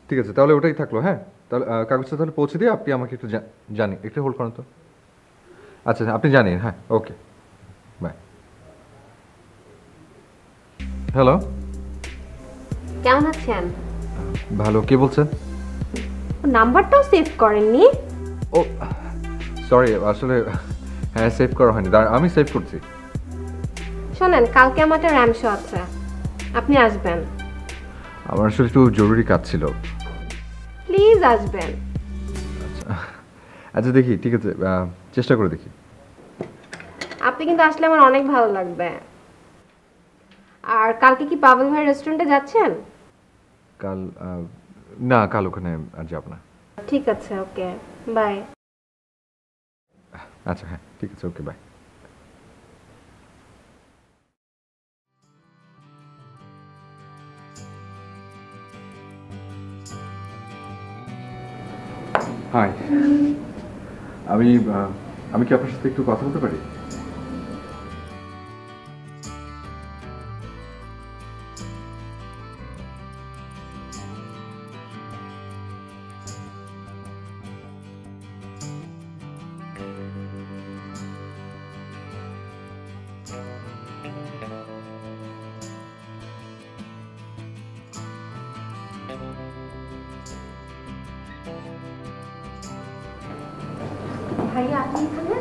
ঠিক আছে, তাহলে ওটাই থাকলো। হ্যাঁ, তাহলে কাগজটা তাহলে পৌঁছে দিয়ে আপনি আমাকে একটু জানি, একটু হোল্ড করেন তো। আচ্ছা, আপনি জানেন। হ্যাঁ, ওকে, বাই। হ্যালো। কেমন আছেন? ভালো। কে বলছেন? নাম্বারটাও সেভ করেননি? ও সরি, আসলে হ্যাঁ সেভ করা হয়নি, আমি সেভ করছি। শোনেন, কালকে আমার একটা র্যাম শো আছে, আপনি আসবেন। আমার আসলে একটু জরুরি কাজ ছিল। প্লিজ আসবেন। আচ্ছা আচ্ছা, দেখি, ঠিক আছে, চেষ্টা করে দেখি। আপনি কিন্তু আসলে আমার অনেক ভালো লাগবে। আর কালকে কি পাভেল ভাই রেস্টুরেন্টে যাচ্ছেন? কাল না, কাল ওখানে আর যাব না। ঠিক আছে, ওকে, বাই। আচ্ছা, হ্যাঁ, ঠিক আছে, ওকে, বাই। হাই, আমি আমি কি আপনার সাথে একটু কথা বলতে পারি? ভাইয়া, আপনি এখানে?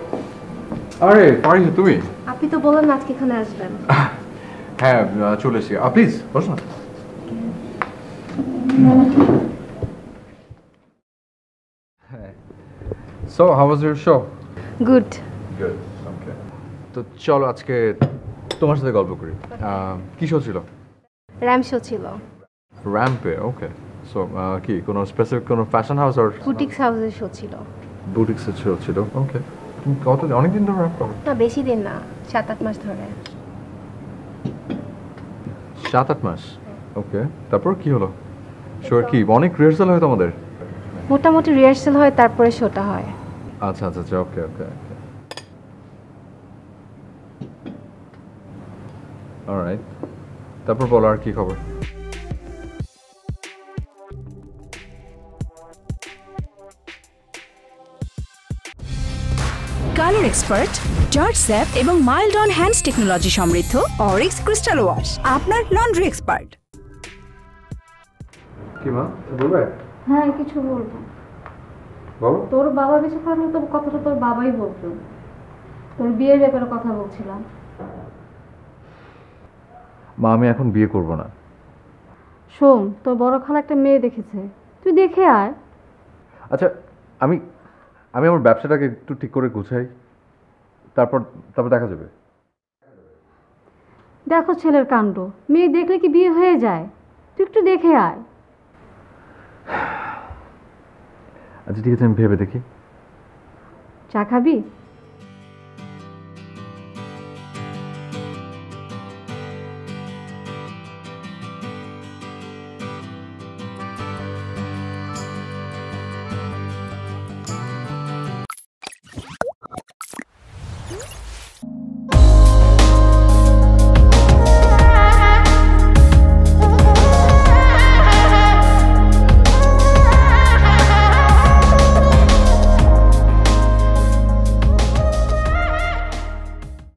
আরে পারি, তুমি? আপনি তো বললেন আজকে এখানে আসবেন। হ্যাঁ, চলে এসেছি। প্লিজ বসো না। So how was your show? Good. Good, okay. তো চলো আজকে তোমার সাথে গল্প করি। কি শো ছিল? র্যাম শো ছিল। র্যাম্পে, ওকে। সো কি কোনো স্পেসিফিক কোনো ফ্যাশন হাউস আর বুটিক্স হাউসের শো ছিল। বুটিক্সের শো ছিল? ওকে। কত অনেকদিন ধরে র্যাম্প করো? না, বেশি দিন না, 7-8 মাস ধরে। 7-8 মাস? ওকে, তারপর কি হলো? শো কি অনেক রিহার্সাল হয় তোমাদের? মোটামুটি রিহার্সাল হয়, তারপরে শোটা হয়। আচ্ছা আচ্ছা আচ্ছা, ওকে ওকে ওকে, অলরাইট। তারপর বলো, আর কি খবর? কালার এক্সপার্ট, জর্জ স্যাপ এবং মাইল্ড অন হ্যান্ডস টেকনোলজি সমৃদ্ধ অরিক্স ক্রিস্টাল ওয়াশ আপনার লন্ড্রি এক্সপার্ট। কি মা বলবে? হ্যাঁ, কিছু বলবো। বলো। তোর বাবা বেঁচে থাকলে তো কথাটা তোর বাবাই বলতো। তোর বিয়ের ব্যাপারে কথা বলছিলাম। মা, আমি এখন বিয়ে করব না। শোন, তোর বড় খালা একটা মেয়ে দেখেছে, তুই দেখে আয়। আচ্ছা, আমি আমি আমার ব্যবসাটাকে একটু ঠিক করে গুছাই, তারপর তারপর দেখা যাবে। দেখো ছেলের কাণ্ড, মেয়ে দেখলে কি বিয়ে হয়ে যায়? তুই একটু দেখে আয়। আচ্ছা ঠিক আছে, আমি ভেবে দেখি। চা খাবি?